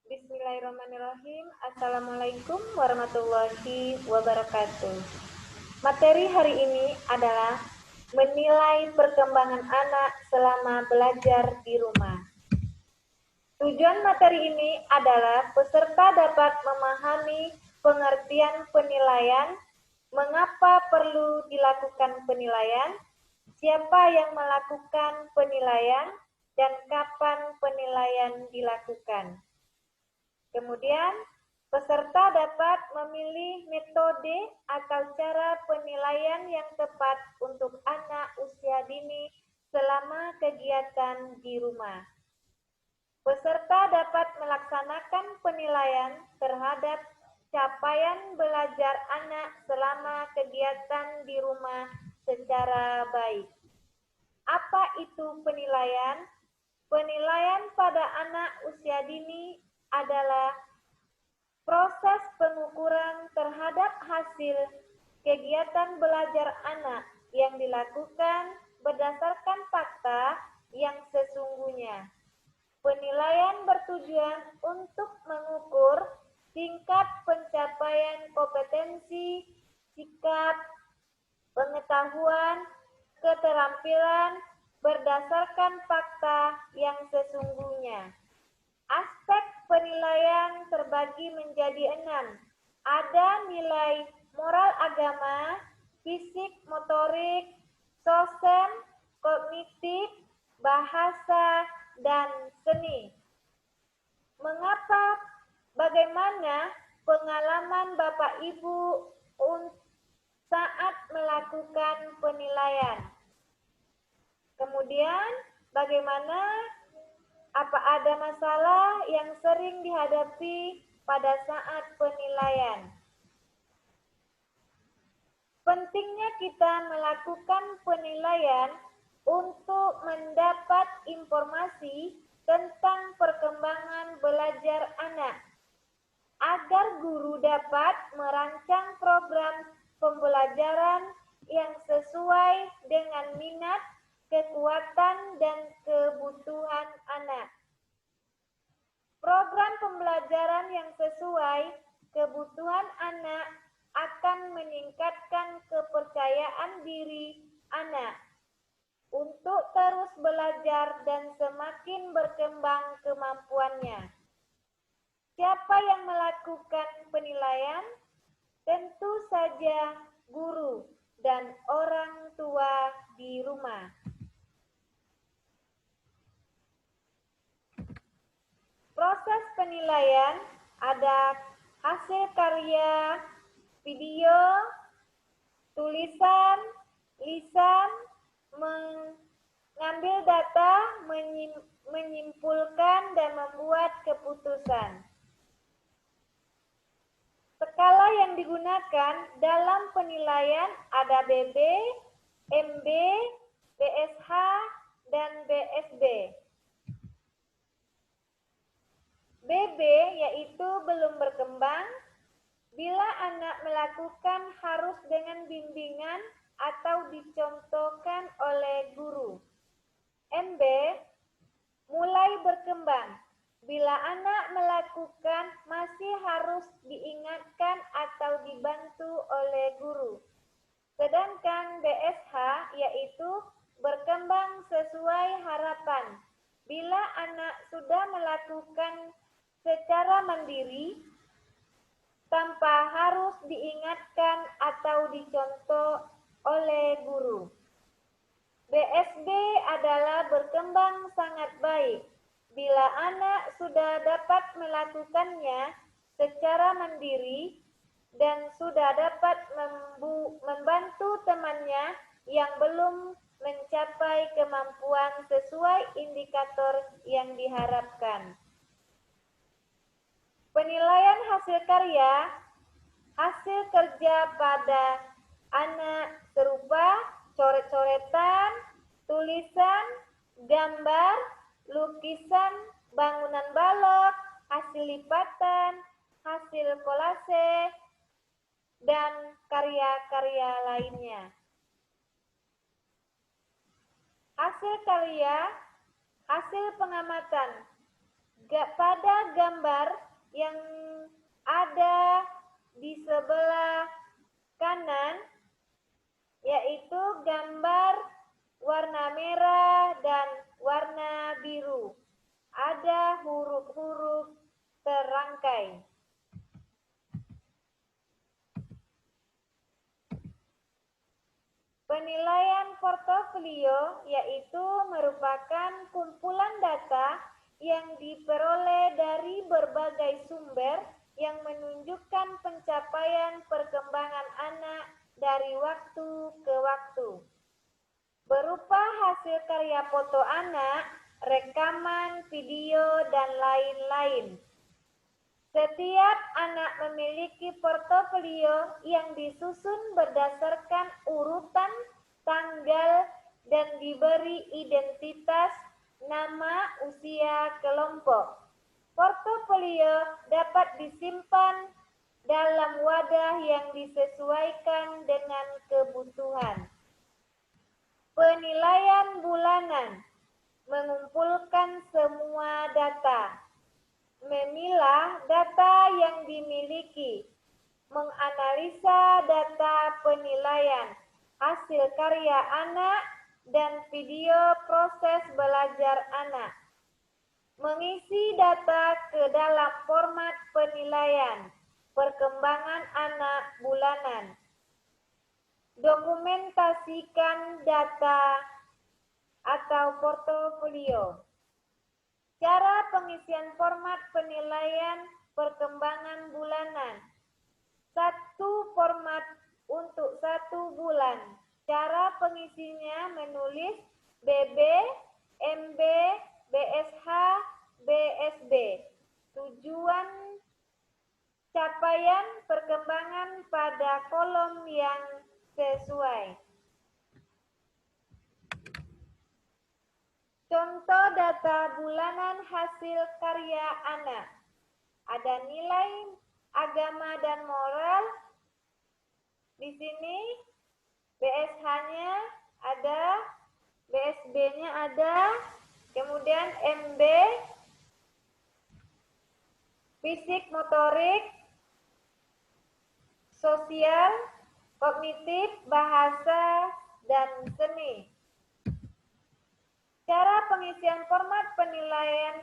Bismillahirrahmanirrahim. Assalamualaikum warahmatullahi wabarakatuh. Materi hari ini adalah menilai perkembangan anak selama belajar di rumah. Tujuan materi ini adalah peserta dapat memahami pengertian penilaian, mengapa perlu dilakukan penilaian, siapa yang melakukan penilaian, dan kapan penilaian dilakukan. Kemudian, peserta dapat memilih metode atau cara penilaian yang tepat untuk anak usia dini selama kegiatan di rumah. Peserta dapat melaksanakan penilaian terhadap capaian belajar anak selama kegiatan di rumah secara baik. Apa itu penilaian? Penilaian pada anak usia dini adalah proses pengukuran terhadap hasil kegiatan belajar anak yang dilakukan berdasarkan fakta yang sesungguhnya. Penilaian bertujuan untuk mengukur tingkat pencapaian kompetensi, sikap, pengetahuan, keterampilan berdasarkan fakta yang sesungguhnya. Aspek penilaian terbagi menjadi 6. Ada nilai moral agama, fisik motorik, sosial, kognitif, bahasa, dan seni. Mengapa? Bagaimana pengalaman Bapak Ibu saat melakukan penilaian? Kemudian, bagaimana apa ada masalah yang sering dihadapi pada saat penilaian? Pentingnya kita melakukan penilaian untuk mendapat informasi tentang perkembangan belajar anak, agar guru dapat merancang program pembelajaran yang sesuai dengan minat, kekuatan, dan kebutuhan anak. Program pembelajaran yang sesuai kebutuhan anak akan meningkatkan kepercayaan diri anak untuk terus belajar dan semakin berkembang kemampuannya. Siapa yang melakukan penilaian? Tentu saja guru dan orang tua di rumah. Proses penilaian ada hasil karya, video, tulisan, lisan, mengambil data, menyimpulkan, dan membuat keputusan. Skala yang digunakan dalam penilaian ada BB, MB, BSH, dan BSB. BB yaitu belum berkembang, bila anak melakukan harus dengan bimbingan atau dicontohkan oleh guru. MB, mulai berkembang, bila anak melakukan masih harus diingatkan atau dibantu oleh guru. Sedangkan BSH yaitu berkembang sesuai harapan, bila anak sudah melakukan secara mandiri tanpa harus diingatkan atau dicontoh oleh guru. BSB adalah berkembang sangat baik bila anak sudah dapat melakukannya secara mandiri dan sudah dapat membantu temannya yang belum mencapai kemampuan sesuai indikator yang diharapkan. Penilaian hasil karya, hasil kerja pada anak serupa coret-coretan, tulisan, gambar, lukisan, bangunan balok, hasil lipatan, hasil kolase, dan karya-karya lainnya. Hasil karya, hasil pengamatan, Pada gambar yang ada di sebelah kanan, yaitu gambar warna merah dan warna biru. Ada huruf-huruf terangkai. Penilaian portofolio yaitu merupakan kumpulan data yang diperoleh dari berbagai sumber yang menunjukkan pencapaian perkembangan anak dari waktu ke waktu. Berupa hasil karya foto anak, rekaman, video, dan lain-lain. Setiap anak memiliki portofolio yang disusun berdasarkan urutan tanggal dan diberi identitas, nama, usia, kelompok. Portofolio dapat disimpan dalam wadah yang disesuaikan dengan kebutuhan. Penilaian bulanan mengumpulkan semua data. Memilah data yang dimiliki, menganalisa data penilaian, hasil karya anak, dan video proses belajar anak. Mengisi data ke dalam format penilaian, perkembangan anak bulanan. Dokumentasikan data atau portofolio. Cara pengisian format penilaian perkembangan bulanan. 1 format untuk 1 bulan. Cara pengisinya menulis BB, MB, BSH, BSB. Tujuan capaian perkembangan pada kolom yang sesuai. Contoh data bulanan hasil karya anak. Ada nilai agama dan moral. Di sini BSH-nya ada, BSB-nya ada, kemudian MB, fisik motorik, sosial, kognitif, bahasa, dan seni. Cara pengisian format penilaian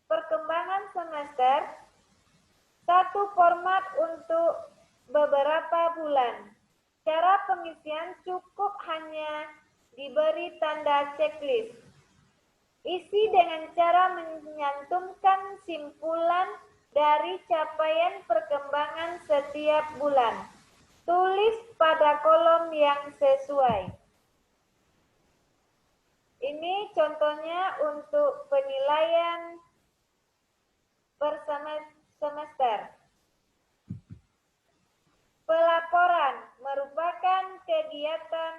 perkembangan semester. 1 format untuk beberapa bulan. Cara pengisian cukup hanya diberi tanda checklist. Isi dengan cara menyantumkan simpulan dari capaian perkembangan setiap bulan. Tulis pada kolom yang sesuai. Ini contohnya untuk penilaian per semester. Pelaporan merupakan kegiatan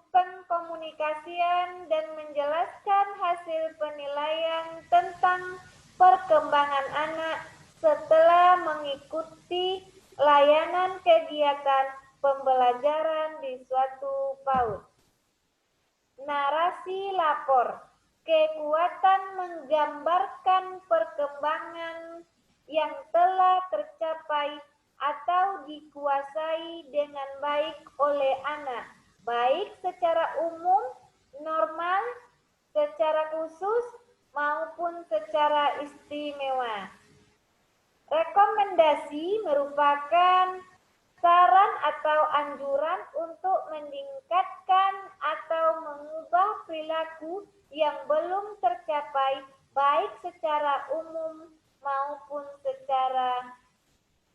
pengkomunikasian dan menjelaskan hasil penilaian tentang perkembangan anak setelah mengikuti layanan kegiatan pembelajaran di suatu PAUD. Narasi lapor, kekuatan menggambarkan perkembangan yang telah tercapai atau dikuasai dengan baik oleh anak, baik secara umum, normal, secara khusus, maupun secara istimewa. Rekomendasi merupakan saran atau anjuran untuk meningkatkan atau mengubah perilaku yang belum tercapai baik secara umum maupun secara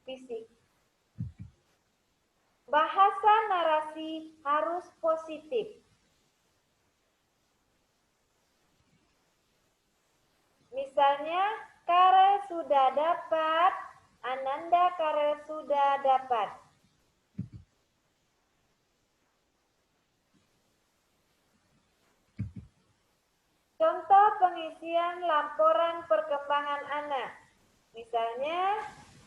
fisik. Bahasa narasi harus positif. Misalnya, Karel sudah dapat, Ananda Karel sudah dapat. Contoh pengisian laporan perkembangan anak. Misalnya,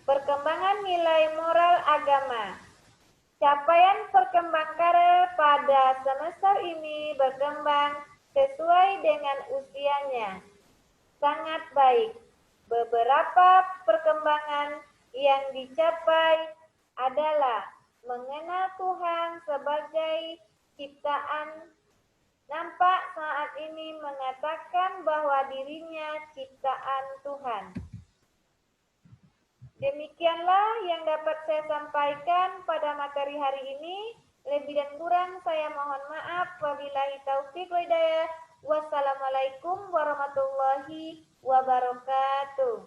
perkembangan nilai moral agama. Capaian perkembangan Karel pada semester ini berkembang sesuai dengan usianya. 1. sangat baik. Beberapa perkembangan yang dicapai adalah mengenal Tuhan sebagai ciptaan. Nampak saat ini mengatakan bahwa dirinya ciptaan Tuhan. Demikianlah yang dapat saya sampaikan pada materi hari ini. Lebih dan kurang saya mohon maaf. Wabillahi taufiq wa hidayah. Wassalamualaikum warahmatullahi wabarakatuh.